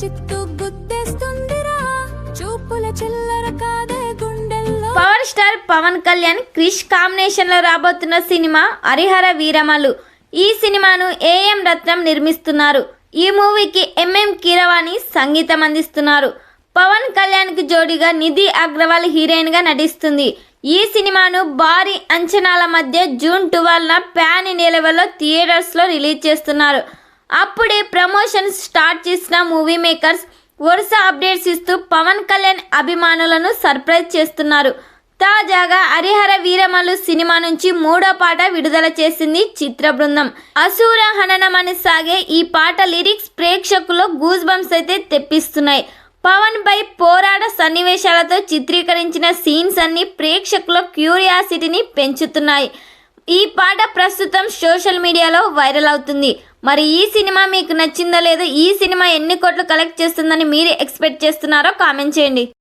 చిత్తు గుద్దేస్తుందిరా చూపుల చిల్లర కాదే గుండెల్లో. Power star Pawan Kalyan Krish combination లో రాబోతున్న సినిమా హరిహర వీరమల్లు. ఈ సినిమాను ఏఎం రత్నం నిర్మిస్తున్నారు. ఈ మూవీకి ఎంఎం కీరవాణి సంగీతం అందిస్తున్నారు. పవన్ కళ్యాణ్ కి జోడీగా నిధి అగ్రవాల్ హీరోయిన్ గా నటిస్తుంది. ఈ సినిమాను భారీ అంచనాల మధ్య జూన్ 12న పాన్ ఇండియా లెవెల్లో థియేటర్స్ లో రిలీజ్ చేస్తున్నారు. అప్పుడే ప్రమోషన్ స్టార్ట్ చేసిన మూవీ మేకర్స్ వరుస అప్డేట్స్ ఇస్తూ పవన్ కళ్యాణ్ అభిమానులను సర్ప్రైజ్ చేస్తున్నారు. తాజాగా హరిహర వీరమల్లు సినిమా నుంచి 3వ పాట విడుదల చేసింది చిత్ర బృందం. అసూర హననం అని సాగే ఈ పాట లిరిక్స్ ప్రేక్షకుల్లో గూస్ బంప్స్ అయితే తెప్పిస్తున్నాయి. పవన్ పై పోరాట సన్నివేశాలతో చిత్రీకరించిన సీన్స్ అన్ని ప్రేక్షకుల క్యూరియాసిటీని పెంచుతున్నాయి. ఈ పాట ప్రస్తుతం సోషల్ మీడియాలో వైరల్ అవుతుంది. మరి ఈ సినిమా మీకు నచ్చిందో లేదో, ఈ సినిమా ఎన్ని కోట్లు కలెక్ట్ చేస్తుందని మీరు ఎక్స్పెక్ట్ చేస్తున్నారో కామెంట్ చేయండి.